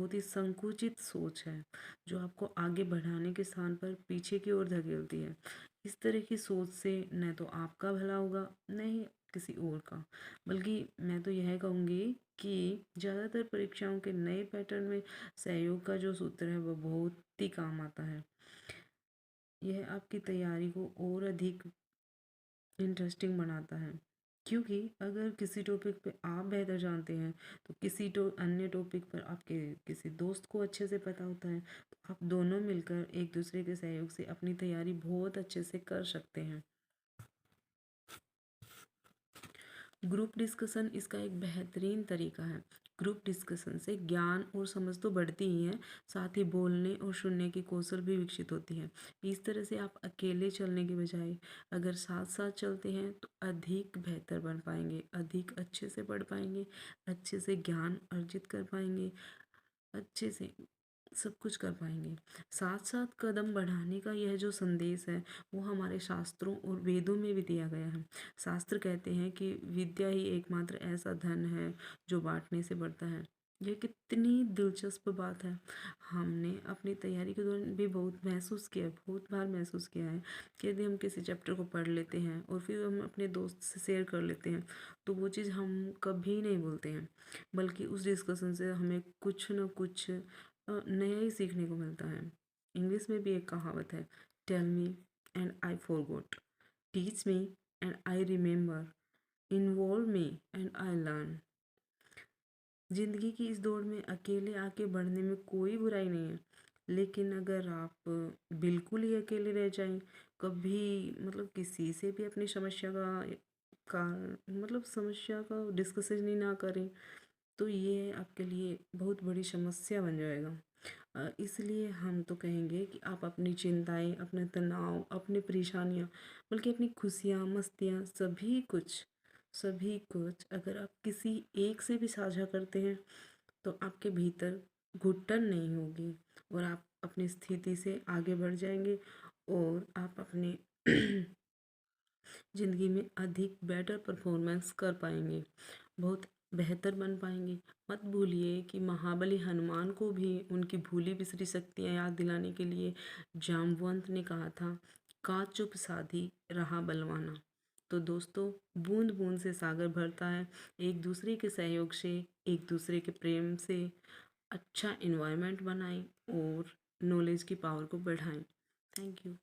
बहुत ही संकुचित सोच है जो आपको आगे बढ़ाने के स्थान पर पीछे की ओर धकेलती है। इस तरह की सोच से न तो आपका भला होगा न ही किसी और का, बल्कि मैं तो यह कहूँगी कि ज़्यादातर परीक्षाओं के नए पैटर्न में सहयोग का जो सूत्र है वो बहुत ही काम आता है। यह आपकी तैयारी को और अधिक इंटरेस्टिंग बनाता है, क्योंकि अगर किसी टॉपिक पे आप बेहतर जानते हैं तो अन्य टॉपिक पर आपके किसी दोस्त को अच्छे से पता होता है, तो आप दोनों मिलकर एक दूसरे के सहयोग से अपनी तैयारी बहुत अच्छे से कर सकते हैं। ग्रुप डिस्कशन इसका एक बेहतरीन तरीका है। ग्रुप डिस्कशन से ज्ञान और समझ तो बढ़ती ही है, साथ ही बोलने और सुनने की कौशल भी विकसित होती है। इस तरह से आप अकेले चलने के बजाय अगर साथ साथ चलते हैं तो अधिक बेहतर बन पाएंगे, अधिक अच्छे से पढ़ पाएंगे, अच्छे से ज्ञान अर्जित कर पाएंगे, अच्छे से सब कुछ कर पाएंगे। साथ साथ कदम बढ़ाने का यह जो संदेश है वो हमारे शास्त्रों और वेदों में भी दिया गया है। शास्त्र कहते हैं कि विद्या ही एकमात्र ऐसा धन है जो बांटने से बढ़ता है। यह कितनी दिलचस्प बात है। हमने अपनी तैयारी के दौरान भी बहुत महसूस किया है, बहुत बार महसूस किया है कि यदि हम किसी चैप्टर को पढ़ लेते हैं और फिर हम अपने दोस्त से शेयर कर लेते हैं तो वो चीज़ हम कभी नहीं भूलते हैं, बल्कि उस डिस्कशन से हमें कुछ ना कुछ नया ही सीखने को मिलता है। इंग्लिश में भी एक कहावत है, tell me and I forgot, teach me and I remember, involve me and I learn. ज़िंदगी की इस दौड़ में अकेले आके बढ़ने में कोई बुराई नहीं है, लेकिन अगर आप बिल्कुल ही अकेले रह जाएं, कभी किसी से भी अपनी का समस्या का डिस्कशन ही ना करें, तो ये आपके लिए बहुत बड़ी समस्या बन जाएगा। इसलिए हम तो कहेंगे कि आप अपनी चिंताएं, अपना तनाव, अपनी परेशानियां, बल्कि अपनी खुशियां, मस्तियां, सभी कुछ अगर आप किसी एक से भी साझा करते हैं तो आपके भीतर घुटन नहीं होगी और आप अपनी स्थिति से आगे बढ़ जाएंगे और आप अपने ज़िंदगी में अधिक बेटर परफॉर्मेंस कर पाएंगे, बहुत बेहतर बन पाएंगे। मत भूलिए कि महाबली हनुमान को भी उनकी भूली बिसरी शक्तियाँ याद दिलाने के लिए जाम्बवंत ने कहा था, का चुप साधी रहा बलवाना। तो दोस्तों, बूंद बूंद से सागर भरता है। एक दूसरे के सहयोग से, एक दूसरे के प्रेम से अच्छा इन्वायरमेंट बनाएं और नॉलेज की पावर को बढ़ाएं। Thank you.